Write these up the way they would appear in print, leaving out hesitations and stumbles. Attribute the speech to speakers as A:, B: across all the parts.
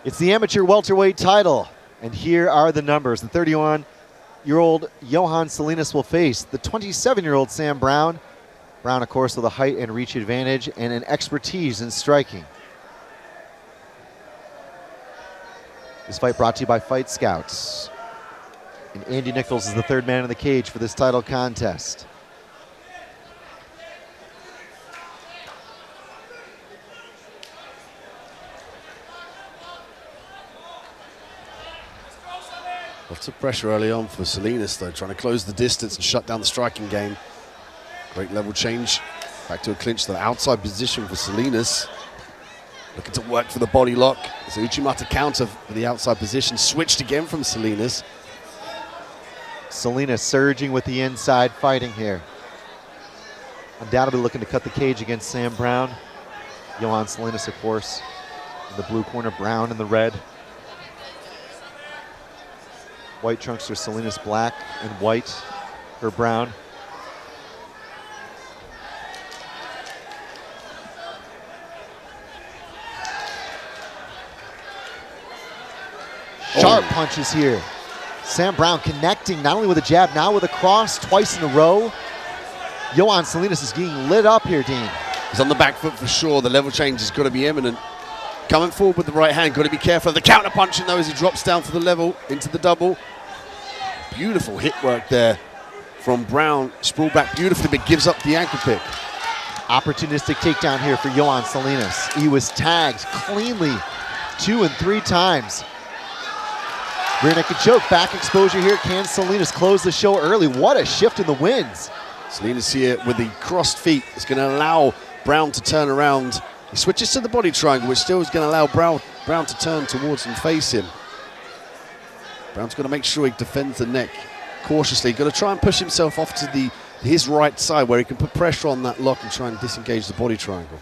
A: It's the amateur welterweight title, and here are the numbers. The 31-year-old Jhoan Salinas will face the 27-year-old Sam Brown. Brown, of course, with a height and reach advantage and an expertise in striking. This fight brought to you by Fight Scouts. And Andy Nichols is the third man in the cage for this title contest.
B: Lots of pressure early on for Salinas, though, trying to close the distance and shut down the striking game. Great level change. Back to a clinch to the outside position for Salinas. Looking to work for the body lock. It's an Uchimata counter for the outside position. Switched again from Salinas.
A: Salinas surging with the inside, fighting here. Undoubtedly looking to cut the cage against Sam Brown. Jhoan Salinas, of course, in the blue corner, Brown in the red. White trunks for Salinas, black and white for Brown. Sharp punches here. Sam Brown connecting not only with a jab, now with a cross twice in a row. Jhoan Salinas is getting lit up here, Dean.
B: He's on the back foot for sure. The level change has got to be imminent. Coming forward with the right hand, got to be careful. The counter punching though as he drops down for the level into the double. Beautiful hit work there from Brown. Sprawl back beautifully, but gives up the ankle pick.
A: Opportunistic takedown here for Jhoan Salinas. He was tagged cleanly 2 and 3 times. Rear naked choke, back exposure here. Can Salinas close the show early? What a shift in the winds.
B: Salinas here with the crossed feet is going to allow Brown to turn around. He switches to the body triangle, which still is going to allow Brown to turn towards and face him. Brown's got to make sure he defends the neck cautiously. Got to try and push himself off to his right side where he can put pressure on that lock and try and disengage the body triangle.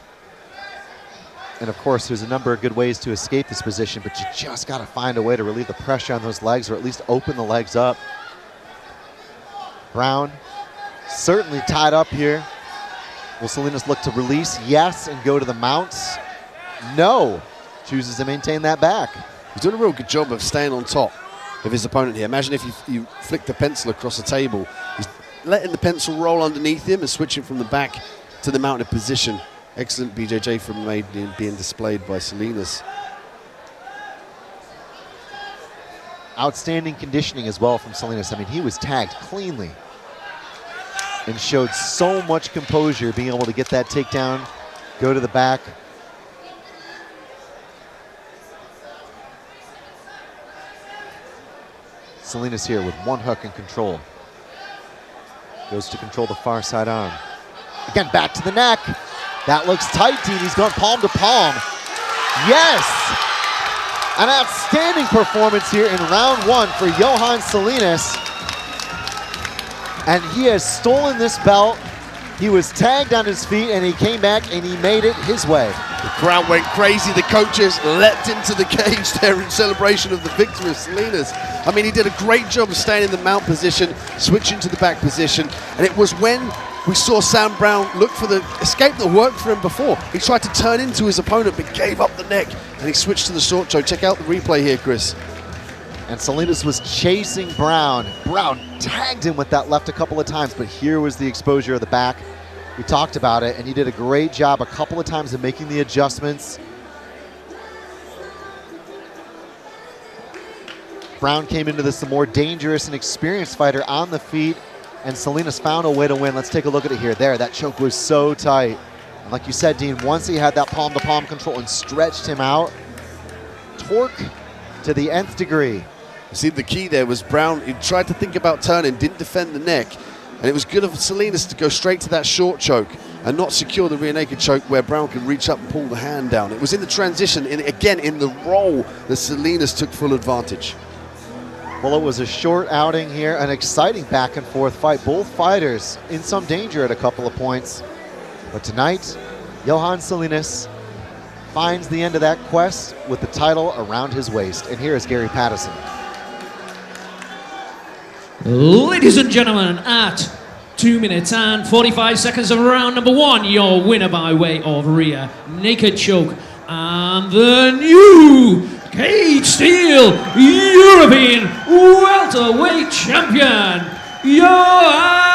A: And of course, there's a number of good ways to escape this position, but you just got to find a way to relieve the pressure on those legs, or at least open the legs up. Brown certainly tied up here. Will Salinas look to release? Yes, and go to the mounts? No. Chooses to maintain that back.
B: He's doing a real good job of staying on top of his opponent here. Imagine if you flick the pencil across the table. He's letting the pencil roll underneath him and switching from the back to the mounted position. Excellent BJJ from MMA being displayed by Salinas.
A: Outstanding conditioning as well from Salinas. I mean, he was tagged cleanly and showed so much composure being able to get that takedown, go to the back. Salinas here with one hook and control. Goes to control the far side arm. Again, back to the neck. That looks tight, Dean. He's gone palm to palm. Yes! An outstanding performance here in round 1 for Jhoan Salinas. And he has stolen this belt. He was tagged on his feet and he came back and he made it his way.
B: The crowd went crazy. The coaches leapt into the cage there in celebration of the victory of Salinas. I mean, he did a great job of staying in the mount position, switching to the back position. And it was when we saw Sam Brown look for the escape that worked for him before. He tried to turn into his opponent, but gave up the neck, and he switched to the short choke. Check out the replay here, Chris.
A: And Salinas was chasing Brown. Brown tagged him with that left a couple of times, but here was the exposure of the back. We talked about it, and he did a great job a couple of times of making the adjustments. Brown came into this a more dangerous and experienced fighter on the feet, and Salinas found a way to win. Let's take a look at it here. There, that choke was so tight. And like you said, Dean, once he had that palm-to-palm control and stretched him out, torque to the nth degree.
B: You see, the key there was Brown, he tried to think about turning, didn't defend the neck, and it was good of Salinas to go straight to that short choke and not secure the rear naked choke where Brown could reach up and pull the hand down. It was in the transition, again, in the roll that Salinas took full advantage.
A: Well, it was a short outing here, an exciting back and forth fight. Both fighters in some danger at a couple of points. But tonight, Jhoan Salinas finds the end of that quest with the title around his waist. And here is Gary Patterson.
C: Ladies and gentlemen, at 2 minutes and 45 seconds of round number 1, your winner by way of rear naked choke and the new Cage Steel European Welterweight Champion, Jhoan